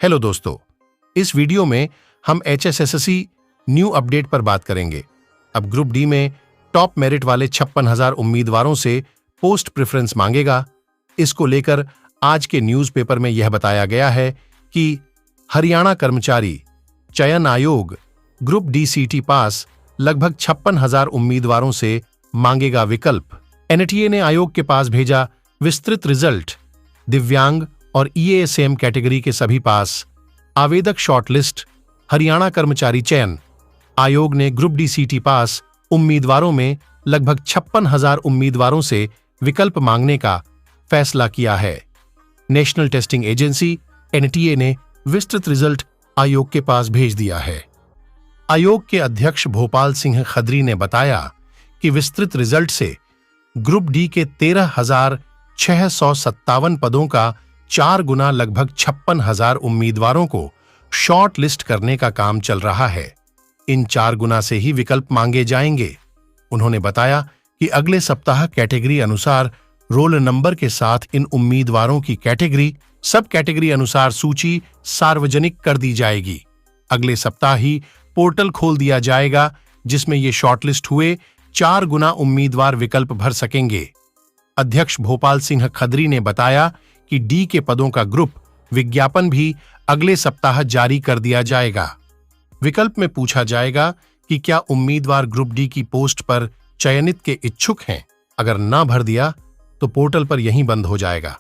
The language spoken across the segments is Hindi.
हेलो दोस्तों, इस वीडियो में हम HSSC न्यू अपडेट पर बात करेंगे। अब ग्रुप डी में टॉप मेरिट वाले 56,000 उम्मीदवारों से पोस्ट प्रेफरेंस मांगेगा। इसको लेकर आज के न्यूज़पेपर में यह बताया गया है कि हरियाणा कर्मचारी चयन आयोग ग्रुप डी सीटी पास लगभग 56,000 उम्मीदवारों से मांगेगा विकल्प। NTA ने आयोग के पास भेजा विस्तृत रिजल्ट। दिव्यांग और EASM कैटेगरी के सभी पास। आवेदक शॉर्टलिस्ट। हरियाणा कर्मचारी चयन आयोग ने ग्रुप डी सीटी पास उम्मीदवारों में लगभग 56,000 उम्मीदवारों से विकल्प मांगने का फैसला किया है। नेशनल टेस्टिंग एजेंसी NTA ने विस्तृत रिजल्ट आयोग के पास भेज दिया है। आयोग के अध्यक्ष भोपाल सिंह खदरी ने बताया कि विस्तृत रिजल्ट से ग्रुप डी के 13,657 पदों का 4 गुना लगभग 56,000 उम्मीदवारों को शॉर्ट लिस्ट करने का काम चल रहा है। इन 4 गुना से ही विकल्प मांगे जाएंगे। उन्होंने बताया कि अगले सप्ताह कैटेगरी अनुसार रोल नंबर के साथ इन उम्मीदवारों की कैटेगरी सब कैटेगरी अनुसार सूची सार्वजनिक कर दी जाएगी। अगले सप्ताह ही पोर्टल खोल दिया जाएगा जिसमें ये शॉर्टलिस्ट हुए 4 गुना उम्मीदवार विकल्प भर सकेंगे। अध्यक्ष भोपाल सिंह खदरी ने बताया कि डी के पदों का ग्रुप विज्ञापन भी अगले सप्ताह जारी कर दिया जाएगा। विकल्प में पूछा जाएगा कि क्या उम्मीदवार ग्रुप डी की पोस्ट पर चयनित के इच्छुक हैं। अगर ना भर दिया तो पोर्टल पर यहीं बंद हो जाएगा।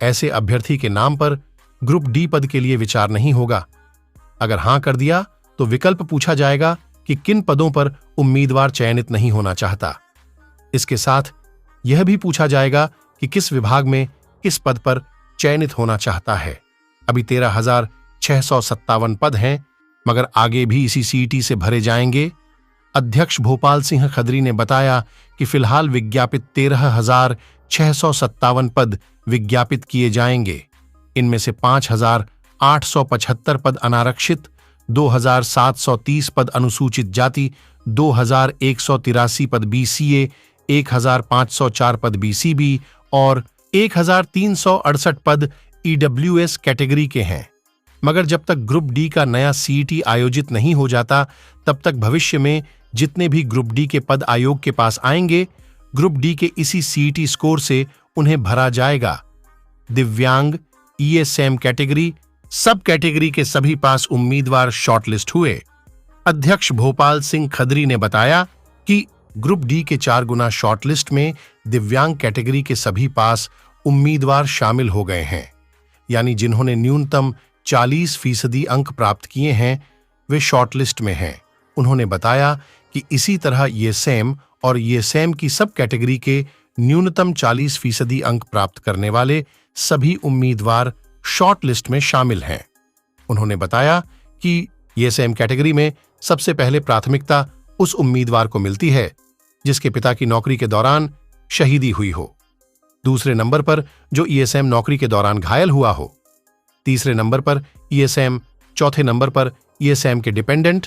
ऐसे अभ्यर्थी के नाम पर ग्रुप डी पद के लिए विचार नहीं होगा। अगर हां कर दिया तो विकल्प पूछा जाएगा कि किन पदों पर उम्मीदवार चयनित नहीं होना चाहता। इसके साथ यह भी पूछा जाएगा कि किस विभाग में किस पद पर चयनित होना चाहता है। अभी 13,657 पद हैं, मगर आगे भी इसी सीईटी से भरे जाएंगे। अध्यक्ष भोपाल सिंह खदरी ने बताया कि फिलहाल विज्ञापित 13,657 पद विज्ञापित किए जाएंगे। इनमें से 5,875 पद अनारक्षित, 2,730 पद अनुसूचित जाति, 2,183 पद BCA, 1,504 पद BCB और 1,368 पद EWS कैटेगरी के हैं। मगर जब तक ग्रुप डी का नया सीईटी आयोजित नहीं हो जाता, तब तक भविष्य में जितने भी ग्रुप डी के पद आयोग के पास आएंगे, ग्रुप डी के इसी सीईटी स्कोर से उन्हें भरा जाएगा। दिव्यांग, EASM कैटेगरी, सब कैटेगरी के सभी पास उम्मीदवार शॉर्टलिस्ट हुए। अध्यक्ष भोपाल सिंह खदरी ने बताया कि ग्रुप डी के 4 गुना शॉर्टलिस्ट में दिव्यांग कैटेगरी के सभी पास उम्मीदवार शामिल हो गए हैं। यानी जिन्होंने न्यूनतम 40% अंक प्राप्त किए हैं वे शॉर्टलिस्ट में हैं। उन्होंने बताया कि इसी तरह EASM और EASM की सब कैटेगरी के न्यूनतम 40% अंक प्राप्त करने वाले सभी उम्मीदवार शॉर्ट लिस्ट में शामिल हैं। उन्होंने बताया कि EASM कैटेगरी में सबसे पहले प्राथमिकता उस उम्मीदवार को मिलती है जिसके पिता की नौकरी के दौरान शहीदी हुई हो, दूसरे नंबर पर जो EASM नौकरी के दौरान घायल हुआ हो, तीसरे नंबर पर EASM, चौथे नंबर पर EASM के डिपेंडेंट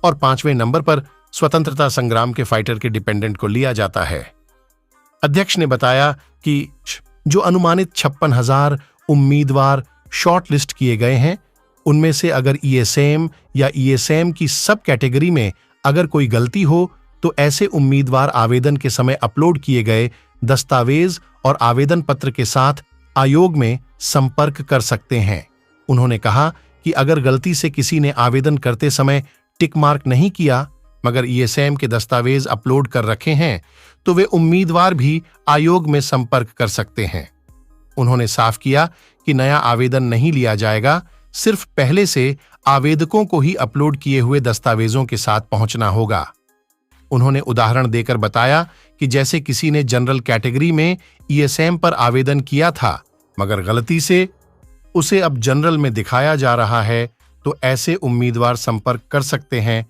और 5वें नंबर पर स्वतंत्रता संग्राम के फाइटर के डिपेंडेंट को लिया जाता है। अध्यक्ष ने बताया कि जो अनुमानित 56,000 उम्मीदवार शॉर्ट लिस्ट किए गए हैं, उनमें से अगर EASM या EASM की सब कैटेगरी में अगर कोई गलती हो तो ऐसे उम्मीदवार आवेदन के समय अपलोड किए गए दस्तावेज और आवेदन पत्र के साथ आयोग में संपर्क कर सकते हैं। उन्होंने कहा कि अगर गलती से किसी ने आवेदन करते समय टिक मार्क नहीं किया मगर EASM के दस्तावेज अपलोड कर रखे हैं तो वे उम्मीदवार भी आयोग में संपर्क कर सकते हैं। उन्होंने साफ किया कि नया आवेदन नहीं लिया जाएगा, सिर्फ पहले से आवेदकों को ही अपलोड किए हुए दस्तावेजों के साथ पहुंचना होगा। उन्होंने उदाहरण देकर बताया कि जैसे किसी ने जनरल कैटेगरी में EASM पर आवेदन किया था मगर गलती से उसे अब जनरल में दिखाया जा रहा है तो ऐसे उम्मीदवार संपर्क कर सकते हैं